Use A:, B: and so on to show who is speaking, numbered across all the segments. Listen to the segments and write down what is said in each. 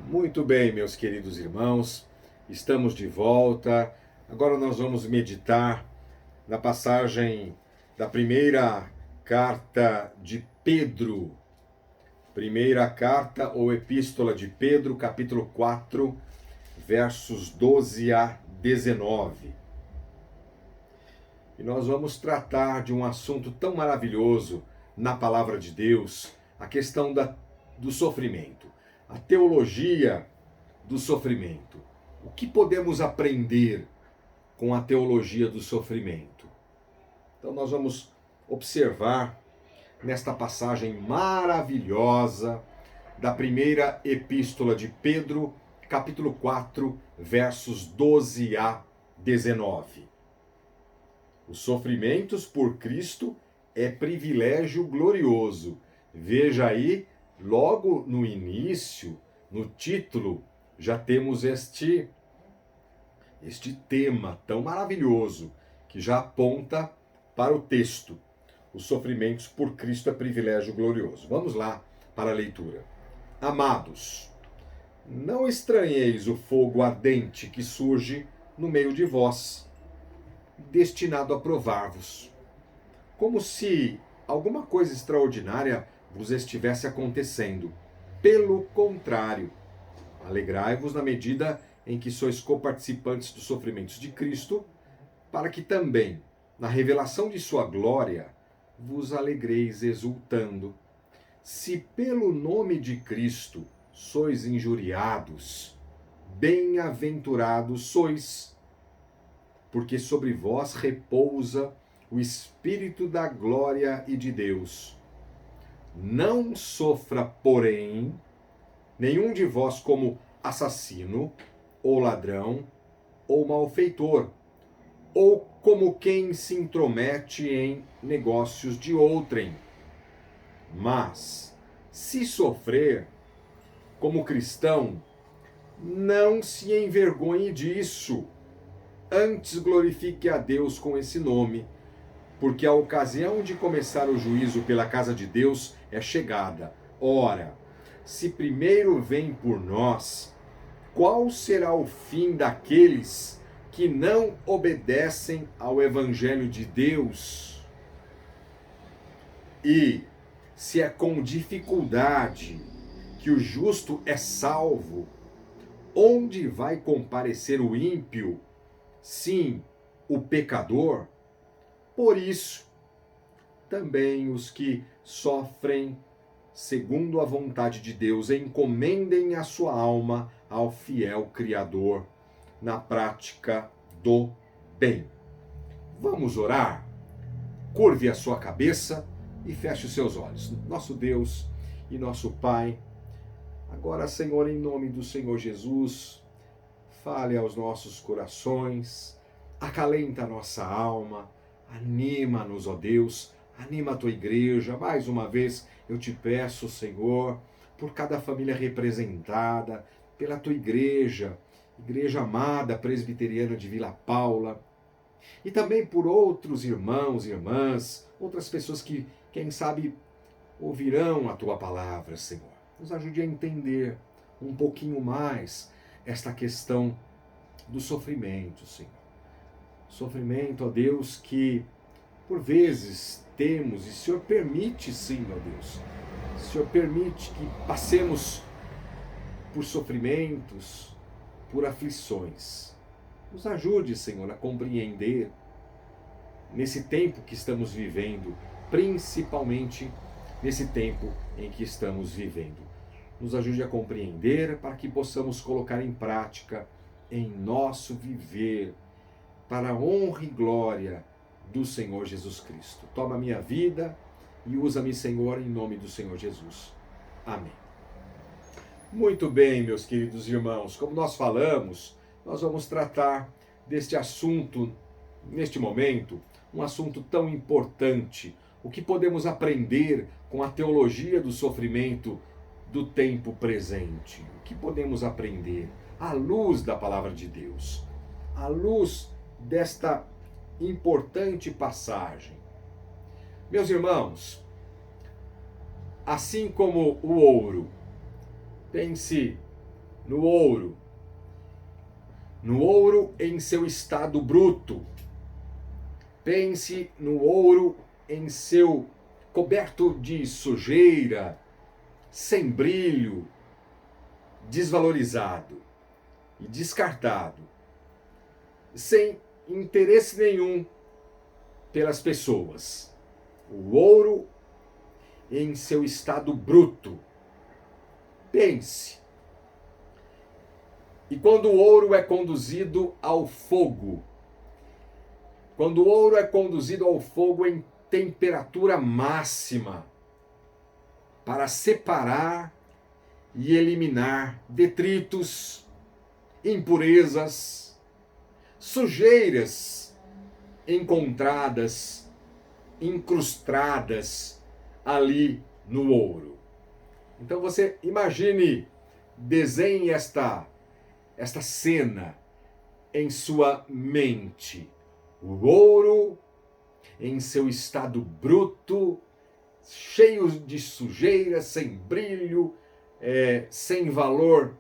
A: Muito bem, meus queridos irmãos, estamos de volta. Agora nós vamos meditar na passagem da primeira carta de Pedro. Primeira carta ou epístola de Pedro, capítulo 4, versos 12 a 19. E nós vamos tratar de um assunto tão maravilhoso na palavra de Deus, a questão do sofrimento, a teologia do sofrimento. O que podemos aprender com a teologia do sofrimento? Então nós vamos observar nesta passagem maravilhosa da primeira epístola de Pedro, capítulo 4, versos 12 a 19. Os sofrimentos por Cristo é privilégio glorioso. Veja aí, logo no início, no título, já temos este tema tão maravilhoso que já aponta para o texto. Os sofrimentos por Cristo é privilégio glorioso. Vamos lá para a leitura. Amados, não estranheis o fogo ardente que surge no meio de vós, destinado a provar-vos, como se alguma coisa extraordinária vos estivesse acontecendo. Pelo contrário, alegrai-vos na medida em que sois coparticipantes dos sofrimentos de Cristo, para que também, na revelação de sua glória, vos alegreis exultando. Se pelo nome de Cristo sois injuriados, bem-aventurados sois, porque sobre vós repousa o Espírito da glória e de Deus. Não sofra, porém, nenhum de vós como assassino, ou ladrão, ou malfeitor, ou como quem se intromete em negócios de outrem. Mas, se sofrer, como cristão, não se envergonhe disso. Antes glorifique a Deus com esse nome, porque a ocasião de começar o juízo pela casa de Deus é chegada. Ora, se primeiro vem por nós, qual será o fim daqueles que não obedecem ao Evangelho de Deus? E se é com dificuldade que o justo é salvo, onde vai comparecer o ímpio? Sim, o pecador. Por isso, também os que sofrem segundo a vontade de Deus encomendem a sua alma ao fiel Criador na prática do bem. Vamos orar? Curve a sua cabeça e feche os seus olhos. Nosso Deus e nosso Pai, agora, Senhor, em nome do Senhor Jesus, fale aos nossos corações, acalenta a nossa alma, anima-nos, ó Deus, anima a tua igreja. Mais uma vez eu te peço, Senhor, por cada família representada, pela tua igreja, igreja amada presbiteriana de Vila Paula, e também por outros irmãos e irmãs, outras pessoas que, quem sabe, ouvirão a tua palavra, Senhor. Nos ajude a entender um pouquinho mais esta questão do sofrimento, Senhor. Sofrimento, ó Deus, que por vezes temos, e o Senhor permite, sim, ó Deus. O Senhor permite que passemos por sofrimentos, por aflições. Nos ajude, Senhor, a compreender nesse tempo que estamos vivendo, principalmente nesse tempo em que estamos vivendo. Nos ajude a compreender para que possamos colocar em prática em nosso viver, para a honra e glória do Senhor Jesus Cristo. Toma a minha vida e usa-me, Senhor, em nome do Senhor Jesus. Amém. Muito bem, meus queridos irmãos, como nós falamos, nós vamos tratar deste assunto, neste momento, um assunto tão importante. O que podemos aprender com a teologia do sofrimento do tempo presente? O que podemos aprender à luz da palavra de Deus? À luz desta importante passagem. Meus irmãos, assim como o ouro, pense no ouro. No ouro em seu estado bruto. Pense no ouro em seu coberto de sujeira, sem brilho, desvalorizado e descartado, sem interesse nenhum pelas pessoas. O ouro em seu estado bruto. Pense. E quando o ouro é conduzido ao fogo, quando o ouro é conduzido ao fogo em temperatura máxima, para separar e eliminar detritos, impurezas, sujeiras encontradas, incrustadas ali no ouro. Então você imagine, desenhe esta cena em sua mente. O ouro em seu estado bruto, cheio de sujeira, sem brilho, sem valor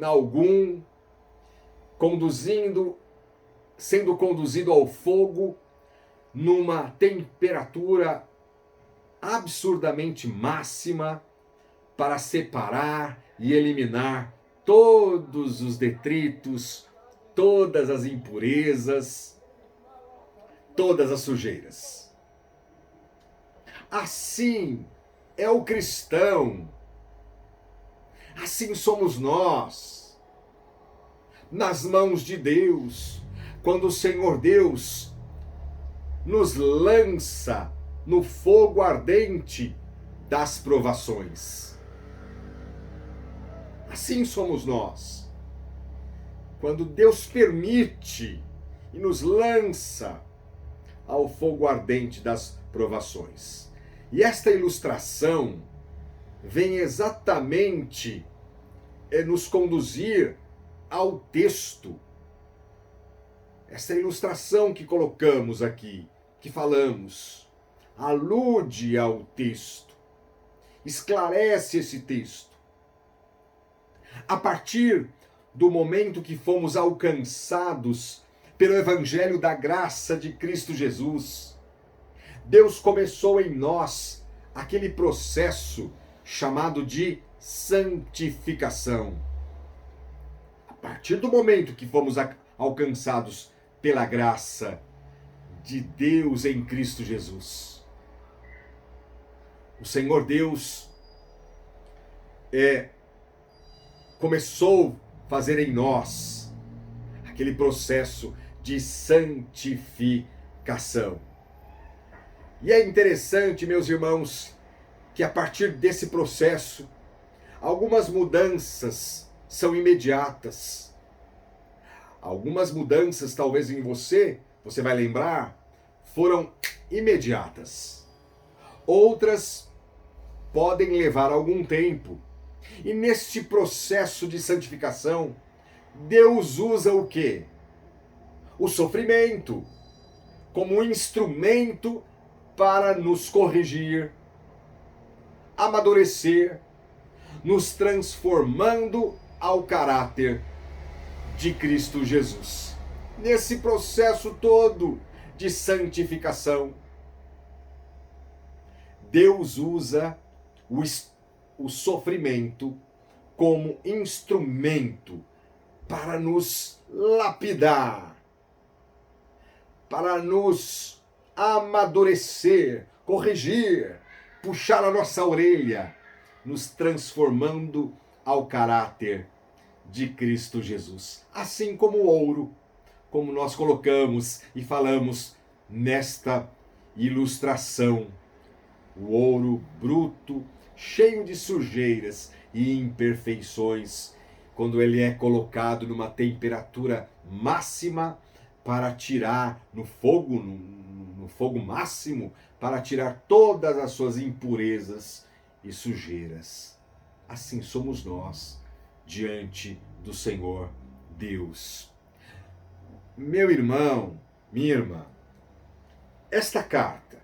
A: algum, sendo conduzido ao fogo numa temperatura absurdamente máxima para separar e eliminar todos os detritos, todas as impurezas, todas as sujeiras. Assim é o cristão. Assim somos nós. Nas mãos de Deus, quando o Senhor Deus nos lança no fogo ardente das provações. Assim somos nós. Quando Deus permite e nos lança ao fogo ardente das provações. E esta ilustração vem exatamente nos conduzir ao texto. Esta ilustração que colocamos aqui, que falamos, alude ao texto, esclarece esse texto. A partir do momento que fomos alcançados pelo Evangelho da graça de Cristo Jesus, Deus começou em nós aquele processo chamado de santificação. A partir do momento que fomos alcançados pela graça de Deus em Cristo Jesus, o Senhor Deus começou a fazer em nós aquele processo de santificação. E é interessante, meus irmãos, que a partir desse processo, algumas mudanças são imediatas. Algumas mudanças, talvez em você vai lembrar, foram imediatas. Outras podem levar algum tempo. E neste processo de santificação, Deus usa o quê? O sofrimento como um instrumento para nos corrigir, amadurecer, nos transformando ao caráter de Cristo Jesus. Nesse processo todo de santificação, Deus usa o sofrimento como instrumento para nos lapidar, para nos amadurecer, corrigir, puxar a nossa orelha, nos transformando ao caráter de Cristo Jesus. Assim como o ouro, como nós colocamos e falamos nesta ilustração. O ouro bruto, cheio de sujeiras e imperfeições, quando ele é colocado numa temperatura máxima para tirar no fogo máximo, para tirar todas as suas impurezas e sujeiras. Assim somos nós diante do Senhor Deus. Meu irmão, minha irmã, esta carta,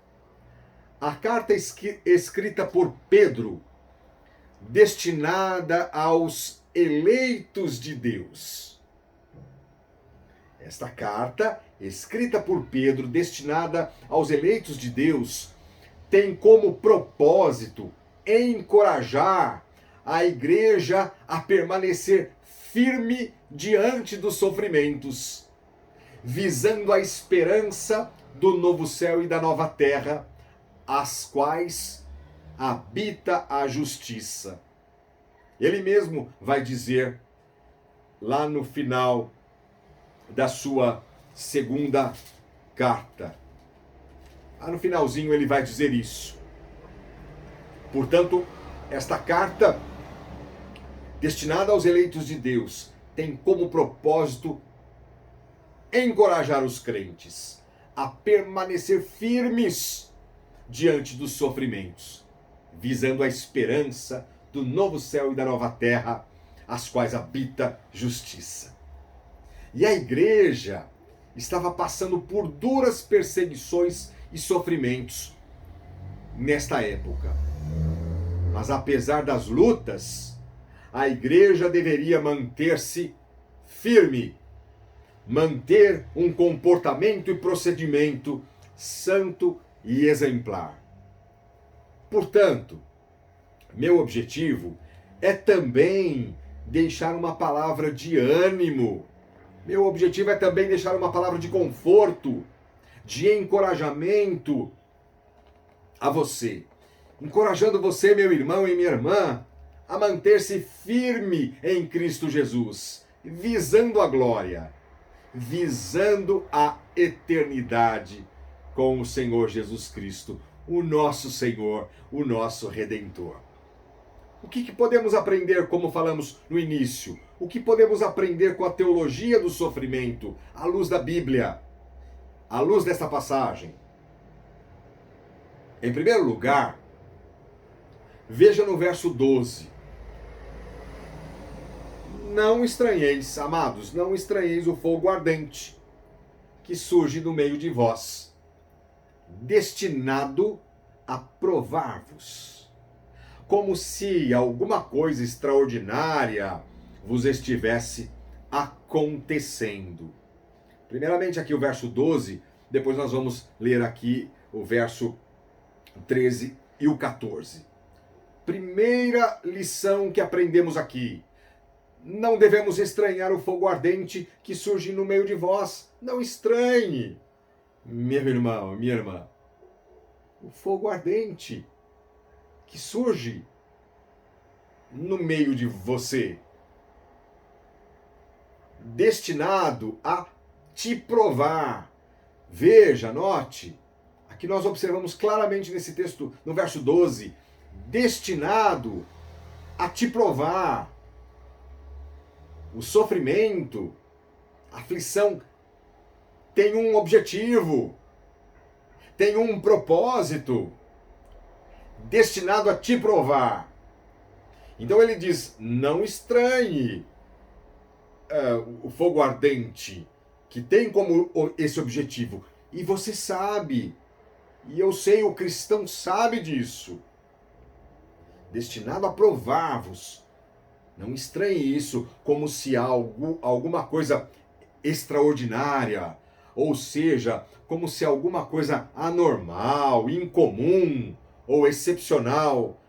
A: a carta escrita por Pedro, destinada aos eleitos de Deus. Esta carta, escrita por Pedro, destinada aos eleitos de Deus, tem como propósito encorajar a igreja a permanecer firme diante dos sofrimentos, visando a esperança do novo céu e da nova terra, as quais habita a justiça. Ele mesmo vai dizer lá no final da sua segunda carta. Lá no finalzinho ele vai dizer isso. Portanto, esta carta, destinada aos eleitos de Deus, tem como propósito encorajar os crentes a permanecer firmes diante dos sofrimentos, visando a esperança do novo céu e da nova terra, as quais habita justiça. E a igreja estava passando por duras perseguições e sofrimentos nesta época. Mas apesar das lutas, a igreja deveria manter-se firme, manter um comportamento e procedimento santo e exemplar. Portanto, meu objetivo é também deixar uma palavra de ânimo. Meu objetivo é também deixar uma palavra de conforto, de encorajamento a você. Encorajando você, meu irmão e minha irmã, a manter-se firme em Cristo Jesus, visando a glória, visando a eternidade com o Senhor Jesus Cristo, o nosso Senhor, o nosso Redentor. O que podemos aprender, como falamos no início? O que podemos aprender com a teologia do sofrimento, à luz da Bíblia, à luz desta passagem? Em primeiro lugar, veja no verso 12. Não estranheis, amados, não estranheis o fogo ardente que surge no meio de vós, destinado a provar-vos, como se alguma coisa extraordinária vos estivesse acontecendo. Primeiramente aqui o verso 12, depois nós vamos ler aqui o verso 13 e o 14. Primeira lição que aprendemos aqui: não devemos estranhar o fogo ardente que surge no meio de vós. Não estranhe, meu irmão, minha irmã, o fogo ardente que surge no meio de você, destinado a te provar. Veja, note, aqui nós observamos claramente nesse texto, no verso 12, destinado a te provar. O sofrimento, a aflição tem um objetivo, tem um propósito, destinado a te provar. Então ele diz, não estranhe o fogo ardente, que tem como esse objetivo. E você sabe, e eu sei, o cristão sabe disso. Destinado a provar-vos. Não estranhe isso como se alguma coisa extraordinária, ou seja, como se alguma coisa anormal, incomum ou excepcional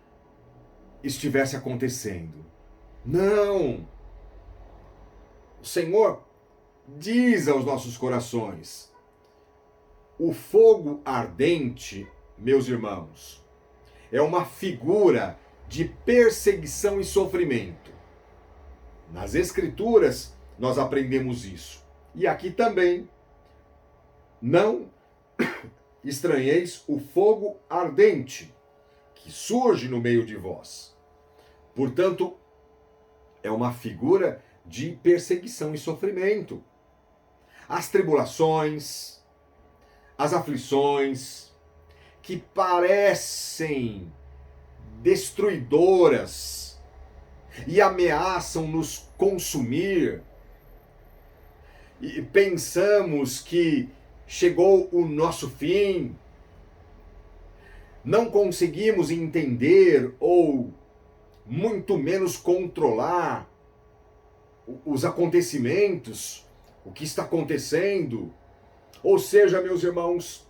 A: estivesse acontecendo. Não! O Senhor diz aos nossos corações: o fogo ardente, meus irmãos, é uma figura de perseguição e sofrimento. Nas Escrituras nós aprendemos isso. E aqui também, não estranheis o fogo ardente que surge no meio de vós. Portanto, é uma figura de perseguição e sofrimento. As tribulações, as aflições, que parecem destruidoras e ameaçam nos consumir, e pensamos que chegou o nosso fim, não conseguimos entender ou muito menos controlar os acontecimentos, o que está acontecendo. Ou seja, meus irmãos,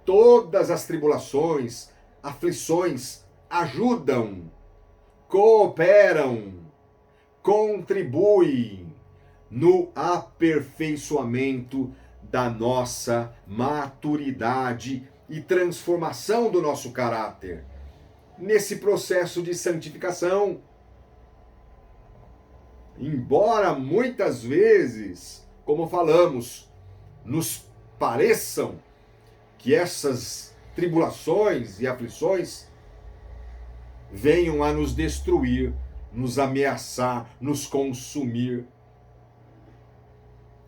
A: todas as tribulações, aflições ajudam, cooperam, contribuem no aperfeiçoamento da nossa maturidade e transformação do nosso caráter, nesse processo de santificação. Embora muitas vezes, como falamos, nos pareçam que essas tribulações e aflições venham a nos destruir, nos ameaçar, nos consumir.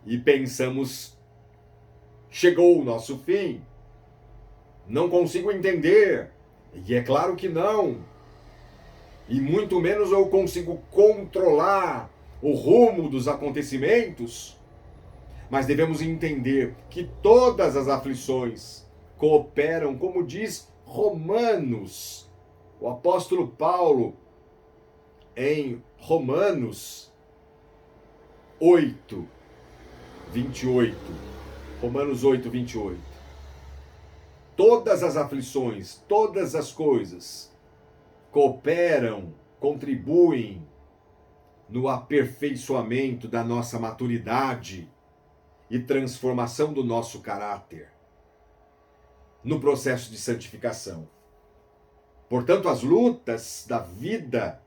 A: E pensamos, chegou o nosso fim, não consigo entender. E é claro que não. E muito menos eu consigo controlar o rumo dos acontecimentos. Mas devemos entender que todas as aflições cooperam, como diz Romanos, o apóstolo Paulo, em Romanos 8, 28. Romanos 8, 28. Todas as aflições, todas as coisas cooperam, contribuem no aperfeiçoamento da nossa maturidade e transformação do nosso caráter, no processo de santificação. Portanto, as lutas da vida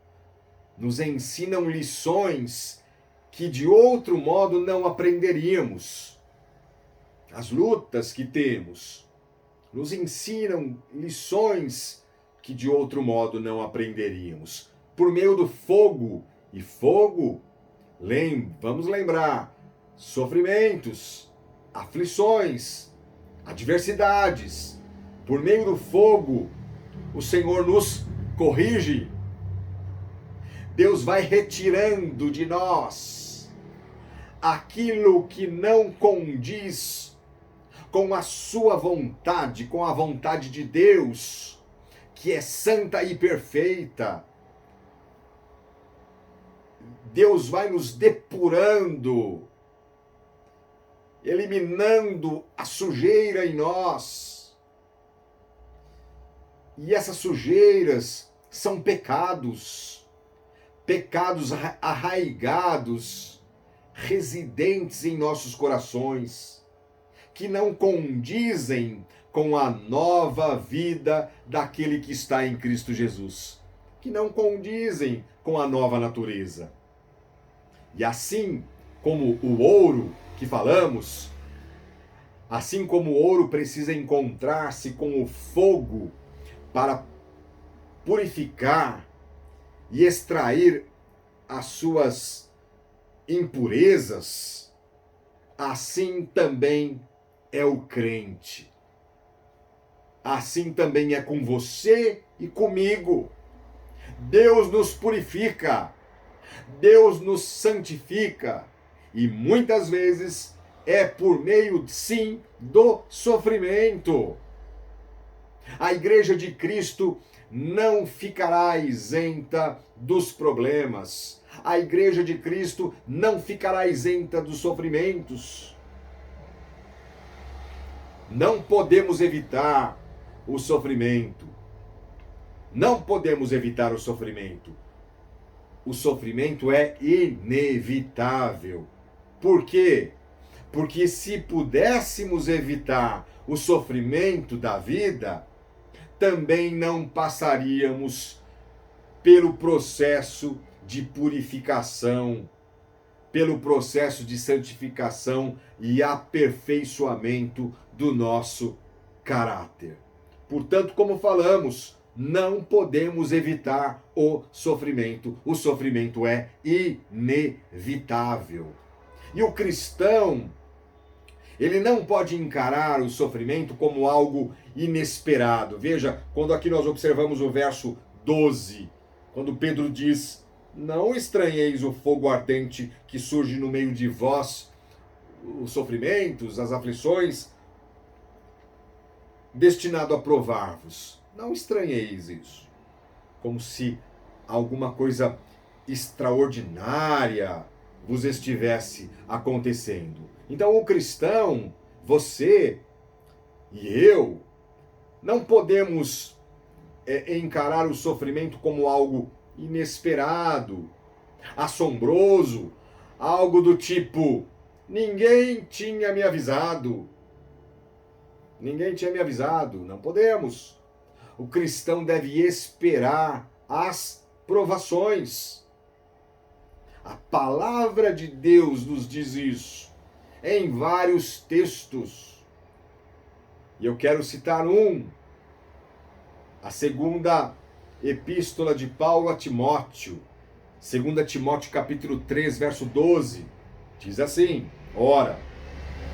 A: nos ensinam lições que de outro modo não aprenderíamos. As lutas que temos nos ensinam lições que de outro modo não aprenderíamos. Por meio do fogo, e fogo, vamos lembrar, sofrimentos, aflições, adversidades. Por meio do fogo, o Senhor nos corrige. Deus vai retirando de nós aquilo que não condiz com a sua vontade, com a vontade de Deus, que é santa e perfeita. Deus vai nos depurando, eliminando a sujeira em nós. E essas sujeiras são pecados, pecados arraigados, residentes em nossos corações, que não condizem com a nova vida daquele que está em Cristo Jesus, que não condizem com a nova natureza. E assim como o ouro que falamos, assim como o ouro precisa encontrar-se com o fogo para purificar e extrair as suas impurezas, assim também é o crente. Assim também é com você e comigo. Deus nos purifica, Deus nos santifica, e muitas vezes é por meio, sim, do sofrimento. A Igreja de Cristo não ficará isenta dos problemas. A Igreja de Cristo não ficará isenta dos sofrimentos. Não podemos evitar o sofrimento. Não podemos evitar o sofrimento. O sofrimento é inevitável. Por quê? Porque se pudéssemos evitar o sofrimento da vida, também não passaríamos pelo processo de purificação, pelo processo de santificação e aperfeiçoamento do nosso caráter. Portanto, como falamos, não podemos evitar o sofrimento. O sofrimento é inevitável. E o cristão, ele não pode encarar o sofrimento como algo inesperado. Veja, quando aqui nós observamos o verso 12, quando Pedro diz: não estranheis o fogo ardente que surge no meio de vós, os sofrimentos, as aflições, destinado a provar-vos. Não estranheis isso. Como se alguma coisa extraordinária vos estivesse acontecendo. Então o cristão, você e eu, não podemos encarar o sofrimento como algo inesperado, assombroso, algo do tipo: ninguém tinha me avisado. Ninguém tinha me avisado. Não podemos. O cristão deve esperar as provações. A palavra de Deus nos diz isso em vários textos. E eu quero citar um. A segunda epístola de Paulo a Timóteo. 2 Timóteo capítulo 3, verso 12. Diz assim: ora,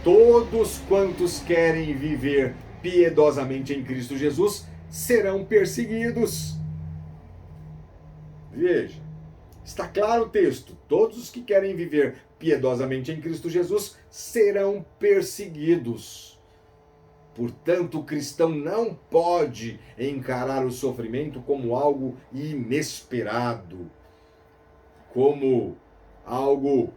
A: todos quantos querem viver piedosamente em Cristo Jesus serão perseguidos. Veja, está claro o texto. Todos os que querem viver piedosamente em Cristo Jesus serão perseguidos. Portanto, o cristão não pode encarar o sofrimento como algo inesperado, como algo,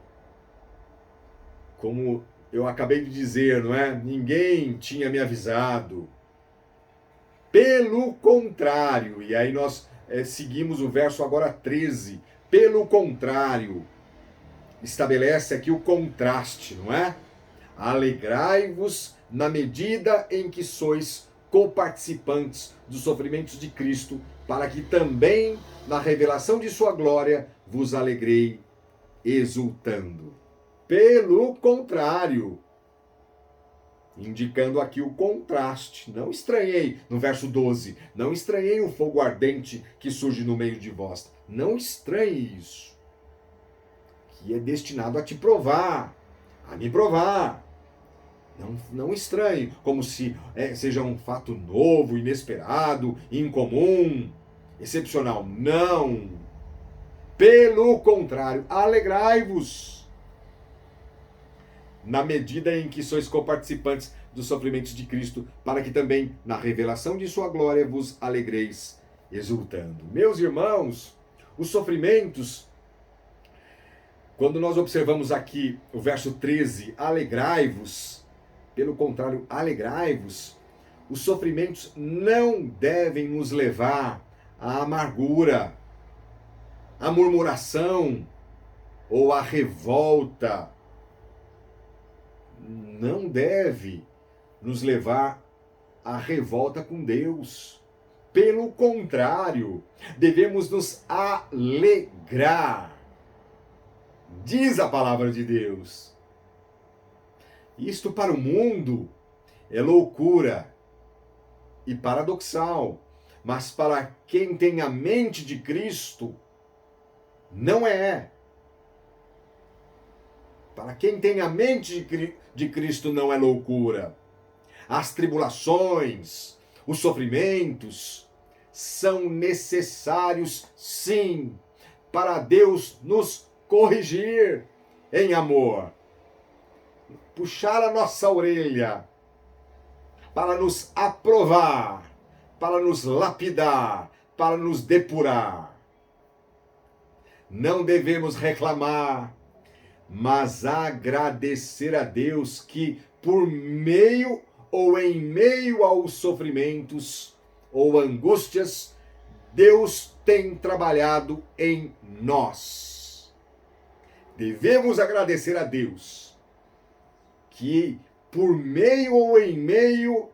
A: como eu acabei de dizer, não é? Ninguém tinha me avisado. Pelo contrário, e aí nós seguimos o verso agora 13. Pelo contrário, estabelece aqui o contraste, não é? Alegrai-vos na medida em que sois coparticipantes dos sofrimentos de Cristo, para que também na revelação de sua glória vos alegrei exultando. Pelo contrário, indicando aqui o contraste. Não estranhei, no verso 12, não estranhei o fogo ardente que surge no meio de vós. Não estranhe isso, que é destinado a te provar, a me provar. Não estranhe, como se seja um fato novo, inesperado, incomum, excepcional. Não. Pelo contrário, alegrai-vos na medida em que sois coparticipantes dos sofrimentos de Cristo, para que também na revelação de sua glória vos alegreis exultando. Meus irmãos, os sofrimentos, quando nós observamos aqui o verso 13, alegrai-vos, pelo contrário, alegrai-vos, os sofrimentos não devem nos levar à amargura, à murmuração ou à revolta. Não deve nos levar à revolta com Deus. Pelo contrário, devemos nos alegrar. Diz a palavra de Deus. Isto para o mundo é loucura e paradoxal, mas para quem tem a mente de Cristo, não é. Para quem tem a mente de Cristo não é loucura. As tribulações, os sofrimentos são necessários, sim, para Deus nos corrigir em amor. Puxar a nossa orelha para nos aprovar, para nos lapidar, para nos depurar. Não devemos reclamar, mas agradecer a Deus que, por meio ou em meio aos sofrimentos ou angústias, Deus tem trabalhado em nós. Devemos agradecer a Deus que, por meio ou em meio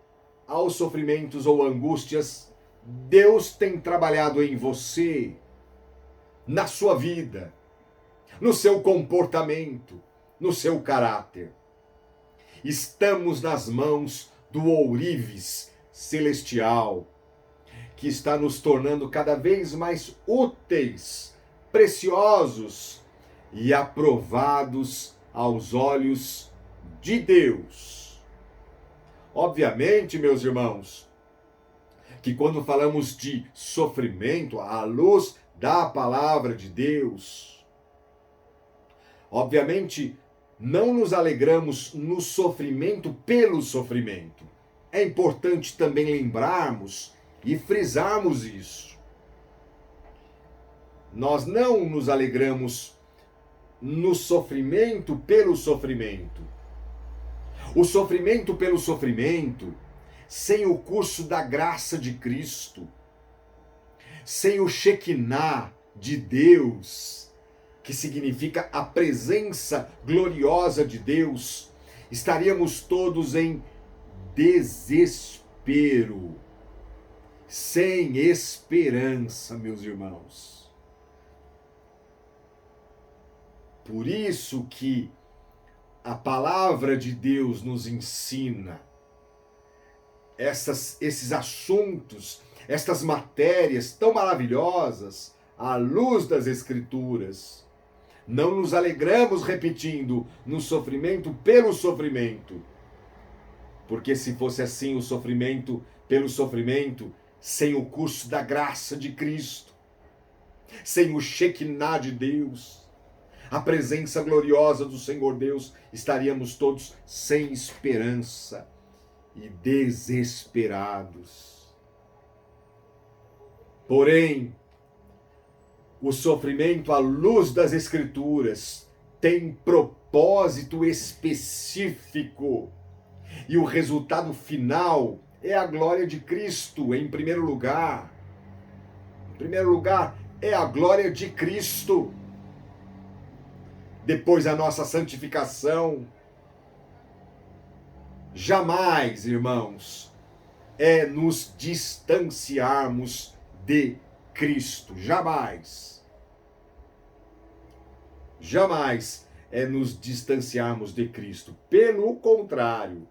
A: aos sofrimentos ou angústias, Deus tem trabalhado em você, na sua vida, no seu comportamento, no seu caráter. Estamos nas mãos do ourives celestial, que está nos tornando cada vez mais úteis, preciosos e aprovados aos olhos de Deus. Obviamente, meus irmãos, que quando falamos de sofrimento à luz da palavra de Deus, obviamente não nos alegramos no sofrimento pelo sofrimento. É importante também lembrarmos e frisarmos isso. Nós não nos alegramos no sofrimento pelo sofrimento. O sofrimento pelo sofrimento, sem o curso da graça de Cristo, sem o Shekinah de Deus, que significa a presença gloriosa de Deus, estaríamos todos em desespero, sem esperança, meus irmãos. Por isso que a palavra de Deus nos ensina esses assuntos, estas matérias tão maravilhosas à luz das Escrituras. Não nos alegramos repetindo no sofrimento pelo sofrimento, porque se fosse assim o sofrimento pelo sofrimento, sem o curso da graça de Cristo, sem o Shekinah de Deus, a presença gloriosa do Senhor Deus, estaríamos todos sem esperança e desesperados. Porém, o sofrimento à luz das Escrituras tem propósito específico e o resultado final é a glória de Cristo em primeiro lugar. Em primeiro lugar, é a glória de Cristo. Depois a nossa santificação. Jamais, irmãos, é nos distanciarmos de Cristo. Jamais. Jamais é nos distanciarmos de Cristo. Pelo contrário,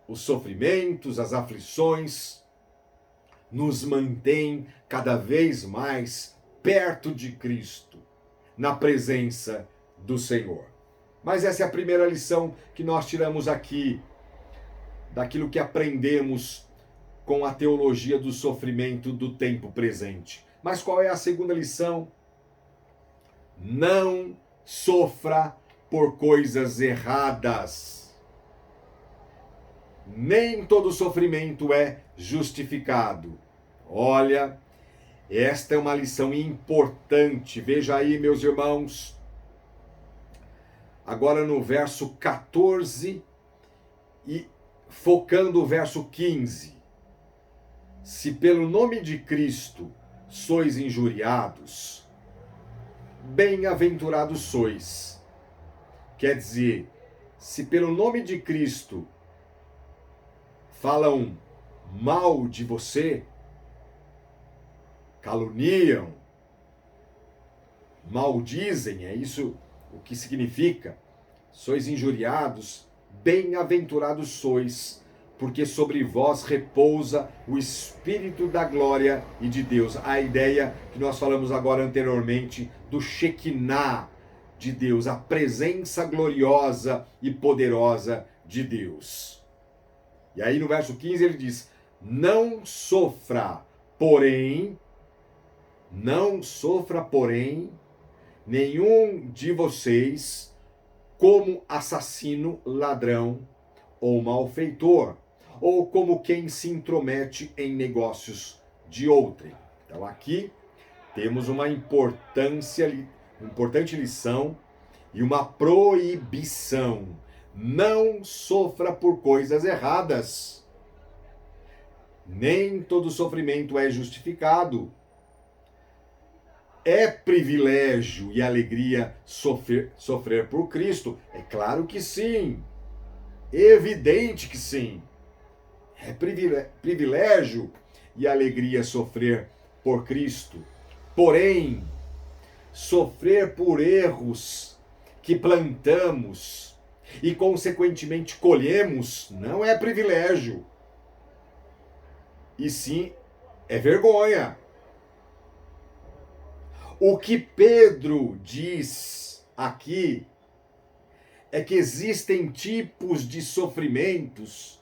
A: os sofrimentos, as aflições nos mantêm cada vez mais perto de Cristo, na presença do Senhor. Mas essa é a primeira lição que nós tiramos aqui, daquilo que aprendemos com a teologia do sofrimento do tempo presente. Mas qual é a segunda lição? Não sofra por coisas erradas. Nem todo sofrimento é justificado. Olha, esta é uma lição importante. Veja aí, meus irmãos. Agora no verso 14 e focando o verso 15. Se pelo nome de Cristo sois injuriados, bem-aventurados sois. Quer dizer, se pelo nome de Cristo falam mal de você, caluniam, maldizem, é isso o que significa. Sois injuriados, bem-aventurados sois, porque sobre vós repousa o Espírito da glória e de Deus. A ideia que nós falamos agora anteriormente do Shekinah de Deus, a presença gloriosa e poderosa de Deus. E aí no verso 15 ele diz: não sofra, porém, nenhum de vocês como assassino, ladrão ou malfeitor, ou como quem se intromete em negócios de outrem. Então aqui temos uma importante lição e uma proibição. Não sofra por coisas erradas. Nem todo sofrimento é justificado. É privilégio e alegria sofrer por Cristo? É claro que sim. Evidente que sim. É privilégio e alegria sofrer por Cristo. Porém, sofrer por erros que plantamos e, consequentemente, colhemos não é privilégio. E sim, é vergonha. O que Pedro diz aqui é que existem tipos de sofrimentos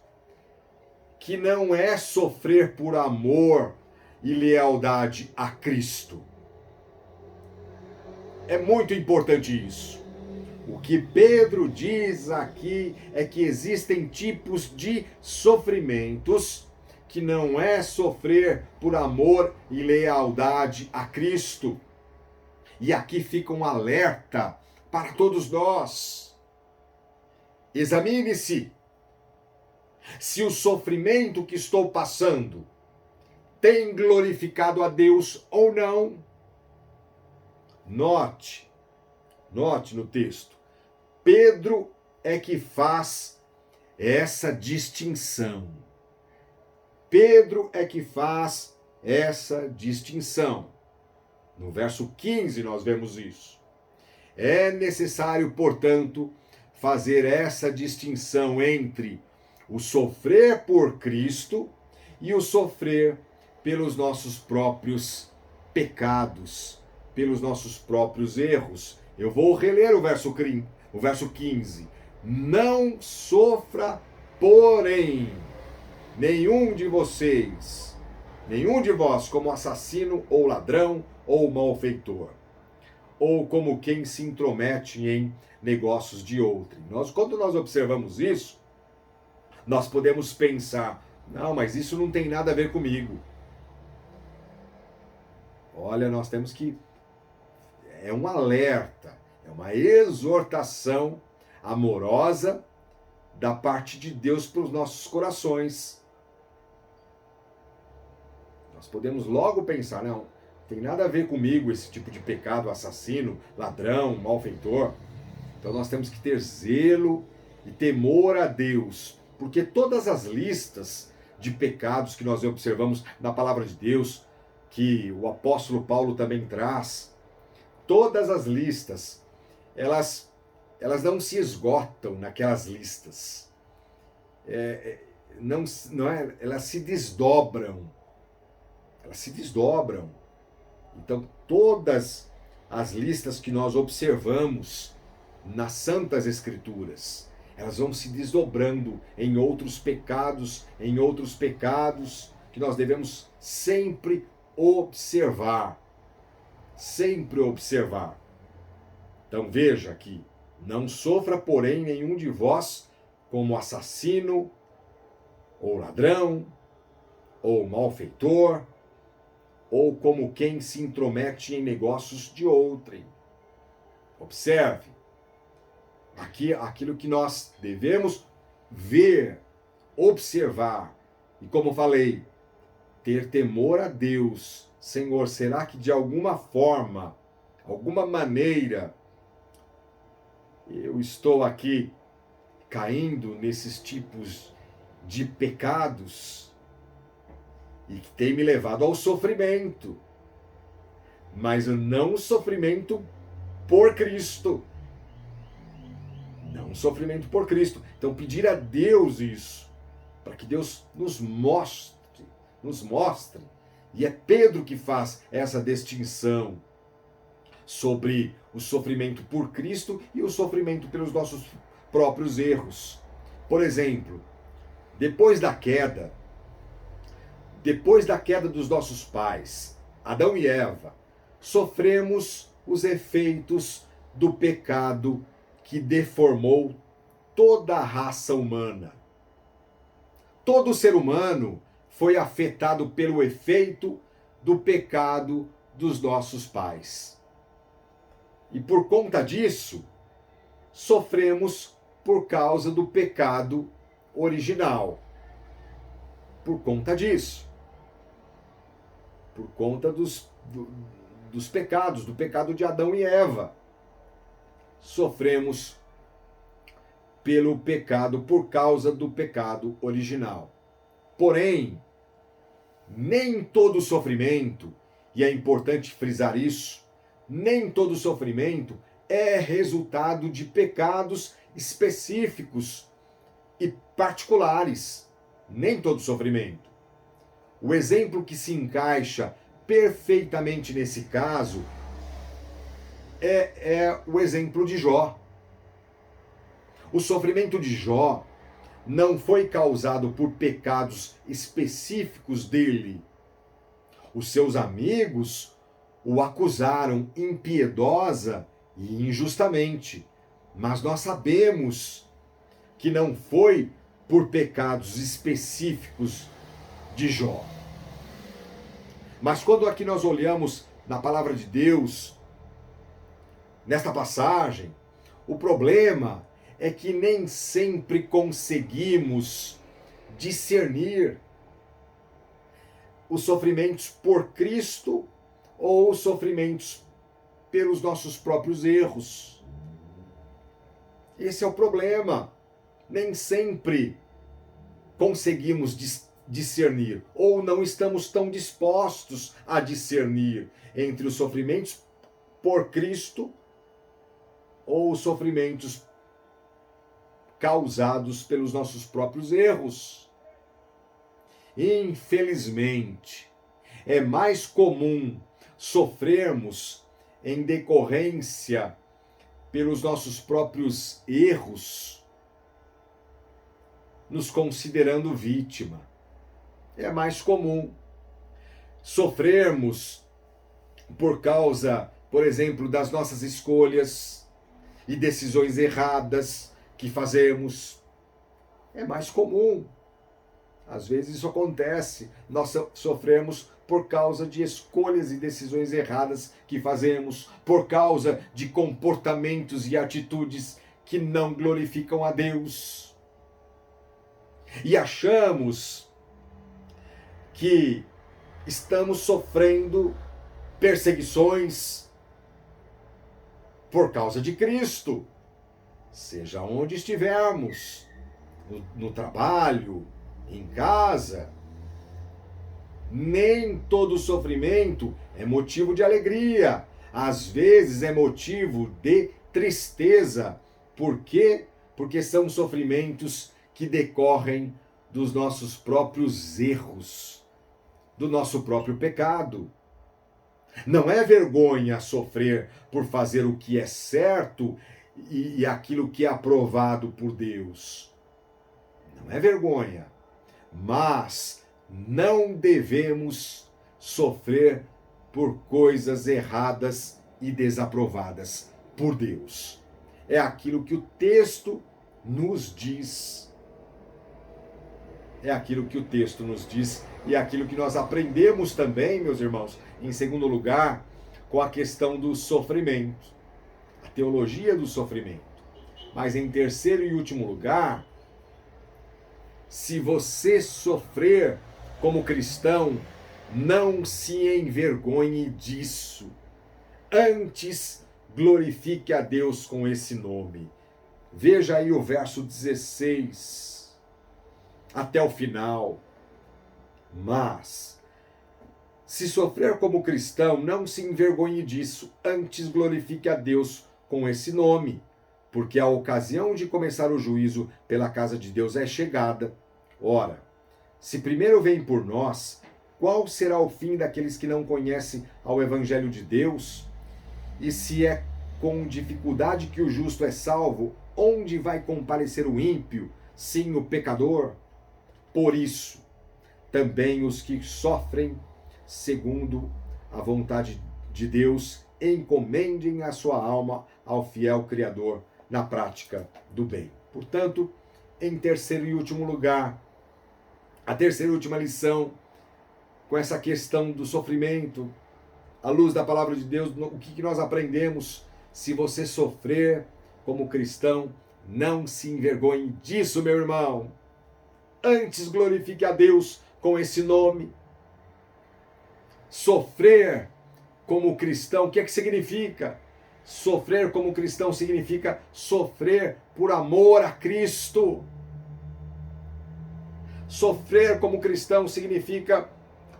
A: que não é sofrer por amor e lealdade a Cristo. É muito importante isso. O que Pedro diz aqui é que existem tipos de sofrimentos que não é sofrer por amor e lealdade a Cristo. E aqui fica um alerta para todos nós. Examine-se se o sofrimento que estou passando tem glorificado a Deus ou não. Note no texto, Pedro é que faz essa distinção. Pedro é que faz essa distinção. No verso 15 nós vemos isso. É necessário, portanto, fazer essa distinção entre o sofrer por Cristo e o sofrer pelos nossos próprios pecados, pelos nossos próprios erros. Eu vou reler o verso 15. Não sofra, porém, nenhum de vós como assassino ou ladrão ou malfeitor, ou como quem se intromete em negócios de outrem. Quando nós observamos isso, nós podemos pensar, não, mas isso não tem nada a ver comigo. Olha, nós temos que... É um alerta, é uma exortação amorosa da parte de Deus para os nossos corações. Nós podemos logo pensar, não, tem nada a ver comigo esse tipo de pecado, assassino, ladrão, malfeitor. Então nós temos que ter zelo e temor a Deus, porque todas as listas de pecados que nós observamos na palavra de Deus, que o apóstolo Paulo também traz, todas as listas, elas não se esgotam naquelas listas. Elas se desdobram. Elas se desdobram. Então, todas as listas que nós observamos nas Santas Escrituras, elas vão se desdobrando em outros pecados que nós devemos sempre observar. Sempre observar. Então veja aqui, não sofra, porém, nenhum de vós como assassino, ou ladrão, ou malfeitor, ou como quem se intromete em negócios de outrem. Observe, aqui aquilo que nós devemos ver, observar, e como falei, ter temor a Deus. Senhor, será que de alguma forma, alguma maneira, eu estou aqui caindo nesses tipos de pecados e que tem me levado ao sofrimento, mas não o sofrimento por Cristo. Não o sofrimento por Cristo. Então pedir a Deus isso, para que Deus nos mostre, e é Pedro que faz essa distinção sobre o sofrimento por Cristo e o sofrimento pelos nossos próprios erros. Por exemplo, depois da queda dos nossos pais, Adão e Eva, sofremos os efeitos do pecado que deformou toda a raça humana. Todo ser humano foi afetado pelo efeito do pecado dos nossos pais. E por conta disso, sofremos por causa do pecado original. Por conta disso. Por conta dos pecados, do pecado de Adão e Eva. Sofremos pelo pecado, por causa do pecado original. Porém, nem todo sofrimento, e é importante frisar isso, nem todo sofrimento é resultado de pecados específicos e particulares. Nem todo sofrimento. O exemplo que se encaixa perfeitamente nesse caso é o exemplo de Jó. O sofrimento de Jó não foi causado por pecados específicos dele. Os seus amigos o acusaram impiedosa e injustamente, mas nós sabemos que não foi por pecados específicos de Jó. Mas quando aqui nós olhamos na palavra de Deus, nesta passagem, o problema é que nem sempre conseguimos discernir os sofrimentos por Cristo ou os sofrimentos pelos nossos próprios erros. Esse é o problema. Nem sempre conseguimos discernir, ou não estamos tão dispostos a discernir entre os sofrimentos por Cristo ou os sofrimentos causados pelos nossos próprios erros. Infelizmente, é mais comum sofrermos em decorrência pelos nossos próprios erros, nos considerando vítima. É mais comum sofrermos por causa, por exemplo, das nossas escolhas e decisões erradas que fazemos. É mais comum. Às vezes isso acontece. Nós sofremos por causa de escolhas e decisões erradas que fazemos, por causa de comportamentos e atitudes que não glorificam a Deus. E achamos que estamos sofrendo perseguições por causa de Cristo, seja onde estivermos, no trabalho, em casa. Nem todo sofrimento é motivo de alegria. Às vezes é motivo de tristeza. Por quê? Porque são sofrimentos que decorrem dos nossos próprios erros, do nosso próprio pecado. Não é vergonha sofrer por fazer o que é certo e aquilo que é aprovado por Deus. Não é vergonha. Mas não devemos sofrer por coisas erradas e desaprovadas por Deus. É aquilo que o texto nos diz. É aquilo que o texto nos diz e é aquilo que nós aprendemos também, meus irmãos, em segundo lugar, com a questão do sofrimento, a teologia do sofrimento. Mas em terceiro e último lugar, se você sofrer como cristão, não se envergonhe disso. Antes, glorifique a Deus com esse nome. Veja aí o verso 16, até o final. Mas, se sofrer como cristão, não se envergonhe disso. Antes, glorifique a Deus com esse nome. Porque a ocasião de começar o juízo pela casa de Deus é chegada. Ora, se primeiro vem por nós, qual será o fim daqueles que não conhecem ao Evangelho de Deus? E se é com dificuldade que o justo é salvo, onde vai comparecer o ímpio, sim, o pecador? Por isso, também os que sofrem segundo a vontade de Deus, encomendem a sua alma ao fiel Criador na prática do bem. Portanto, em terceiro e último lugar, a terceira e última lição, com essa questão do sofrimento, à luz da palavra de Deus, o que nós aprendemos? Se você sofrer como cristão, não se envergonhe disso, meu irmão. Antes glorifique a Deus com esse nome. Sofrer como cristão, o que é que significa? Sofrer como cristão significa sofrer por amor a Cristo. Sofrer como cristão significa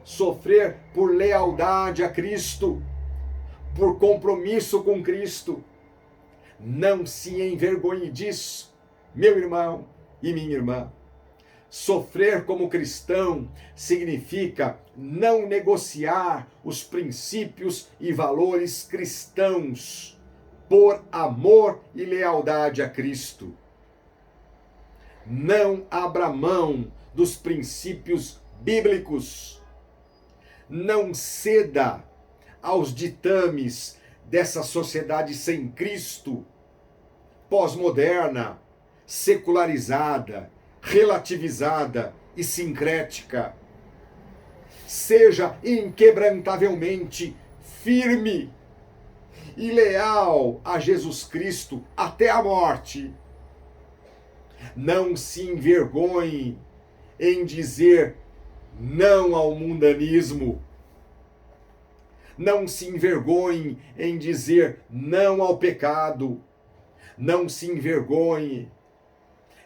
A: sofrer por lealdade a Cristo, por compromisso com Cristo. Não se envergonhe disso, meu irmão e minha irmã. Sofrer como cristão significa não negociar os princípios e valores cristãos por amor e lealdade a Cristo. Não abra mão dos princípios bíblicos. Não ceda aos ditames dessa sociedade sem Cristo, pós-moderna, secularizada, relativizada e sincrética. Seja inquebrantavelmente firme e leal a Jesus Cristo até a morte. Não se envergonhe em dizer não ao mundanismo. Não se envergonhe em dizer não ao pecado. Não se envergonhe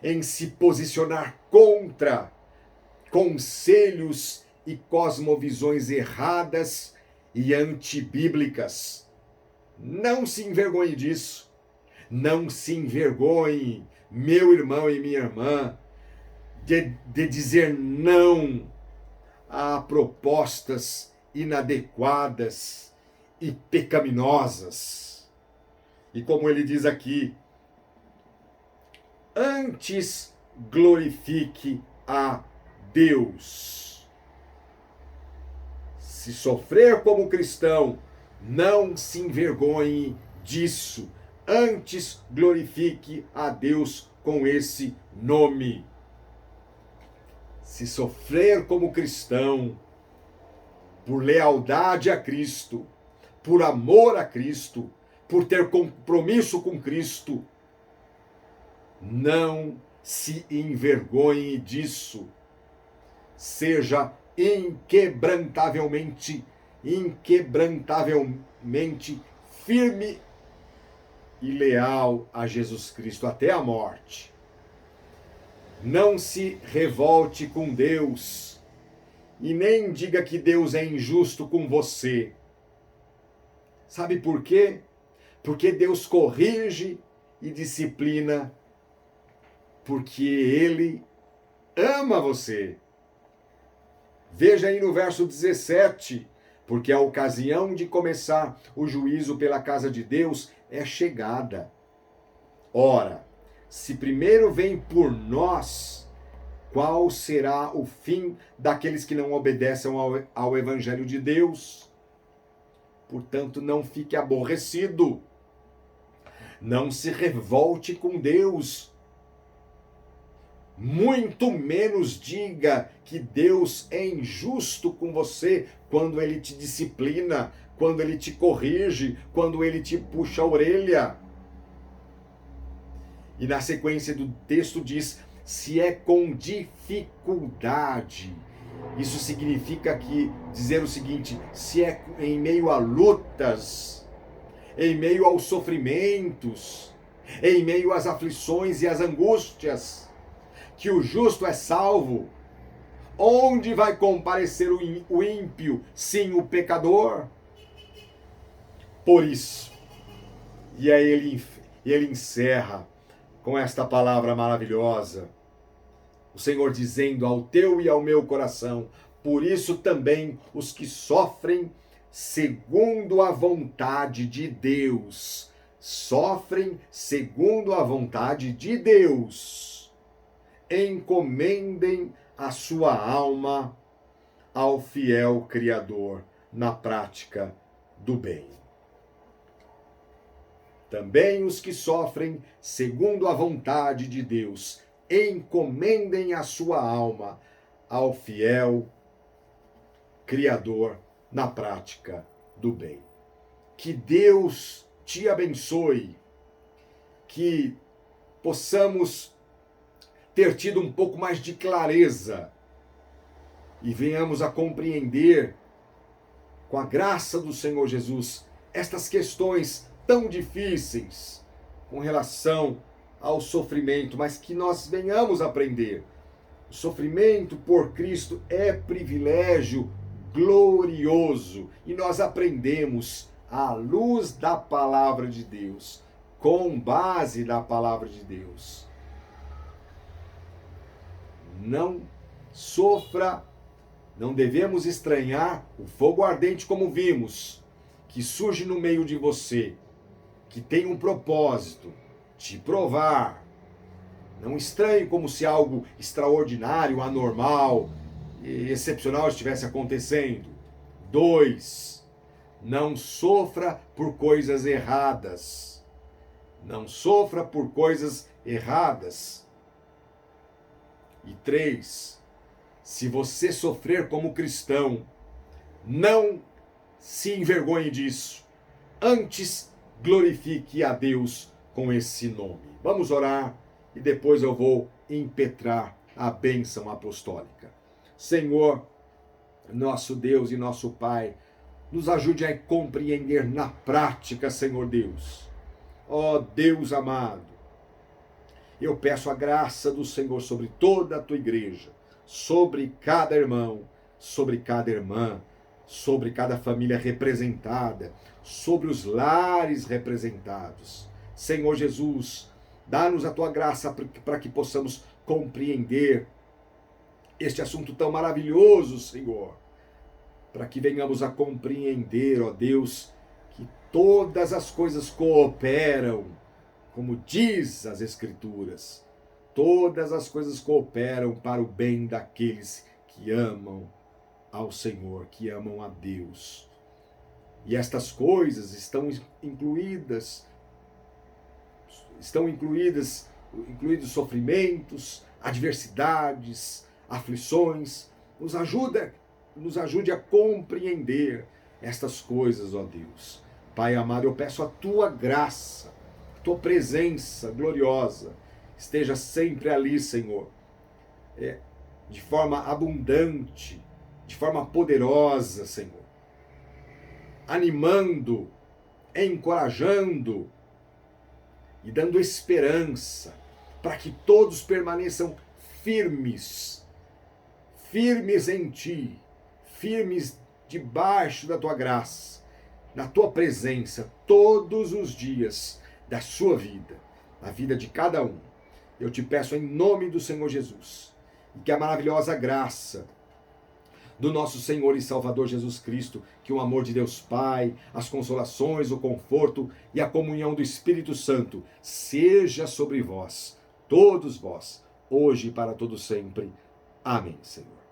A: em se posicionar contra conselhos e cosmovisões erradas e antibíblicas. Não se envergonhe disso. Não se envergonhe, meu irmão e minha irmã, de dizer não a propostas inadequadas e pecaminosas. E como ele diz aqui, antes glorifique a Deus. Se sofrer como cristão, não se envergonhe disso. Antes glorifique a Deus com esse nome. Se sofrer como cristão, por lealdade a Cristo, por amor a Cristo, por ter compromisso com Cristo, não se envergonhe disso. Seja inquebrantavelmente firme e leal a Jesus Cristo até a morte. Não se revolte com Deus e nem diga que Deus é injusto com você. Sabe por quê? Porque Deus corrige e disciplina, porque Ele ama você. Veja aí no verso 17, porque a ocasião de começar o juízo pela casa de Deus é chegada. Ora, se primeiro vem por nós, qual será o fim daqueles que não obedecem ao Evangelho de Deus? Portanto, não fique aborrecido. Não se revolte com Deus. Muito menos diga que Deus é injusto com você quando Ele te disciplina, quando Ele te corrige, quando Ele te puxa a orelha. E na sequência do texto diz, se é com dificuldade. Isso significa dizer o seguinte, se é em meio a lutas, em meio aos sofrimentos, em meio às aflições e às angústias, que o justo é salvo. Onde vai comparecer o ímpio? Sim, o pecador. Por isso, e aí ele encerra com esta palavra maravilhosa, o Senhor dizendo ao teu e ao meu coração, por isso também os que sofrem segundo a vontade de Deus, sofrem segundo a vontade de Deus, encomendem a sua alma ao fiel Criador na prática do bem. Também os que sofrem segundo a vontade de Deus, encomendem a sua alma ao fiel Criador na prática do bem. Que Deus te abençoe, que possamos ter tido um pouco mais de clareza e venhamos a compreender, com a graça do Senhor Jesus, estas questões tão difíceis com relação ao sofrimento, mas que nós venhamos a aprender. O sofrimento por Cristo é privilégio glorioso e nós aprendemos à luz da palavra de Deus, com base na palavra de Deus. Não sofra, não devemos estranhar o fogo ardente como vimos, que surge no meio de você, que tem um propósito, te provar. Não estranhe como se algo extraordinário, anormal e excepcional estivesse acontecendo. 2. Não sofra por coisas erradas. Não sofra por coisas erradas. E 3. Se você sofrer como cristão, não se envergonhe disso. Antes, glorifique a Deus com esse nome. Vamos orar e depois eu vou impetrar a bênção apostólica. Senhor, nosso Deus e nosso Pai, nos ajude a compreender na prática, Senhor Deus. Ó Deus amado, eu peço a graça do Senhor sobre toda a tua igreja, sobre cada irmão, sobre cada irmã, sobre cada família representada, sobre os lares representados. Senhor Jesus, dá-nos a tua graça para que possamos compreender este assunto tão maravilhoso, Senhor, para que venhamos a compreender, ó Deus, que todas as coisas cooperam, como diz as Escrituras, todas as coisas cooperam para o bem daqueles que amam ao Senhor, que amam a Deus. E estas coisas estão incluídos sofrimentos, adversidades, aflições. Nos ajude a compreender estas coisas, ó Deus. Pai amado, eu peço a tua graça, a tua presença gloriosa, esteja sempre ali, Senhor, de forma abundante, de forma poderosa, Senhor, animando, encorajando e dando esperança para que todos permaneçam firmes em Ti, firmes debaixo da Tua graça, na Tua presença, todos os dias da sua vida, a vida de cada um. Eu te peço em nome do Senhor Jesus, e que a maravilhosa graça do nosso Senhor e Salvador Jesus Cristo, que o amor de Deus Pai, as consolações, o conforto e a comunhão do Espírito Santo seja sobre vós, todos vós, hoje e para todo sempre. Amém, Senhor.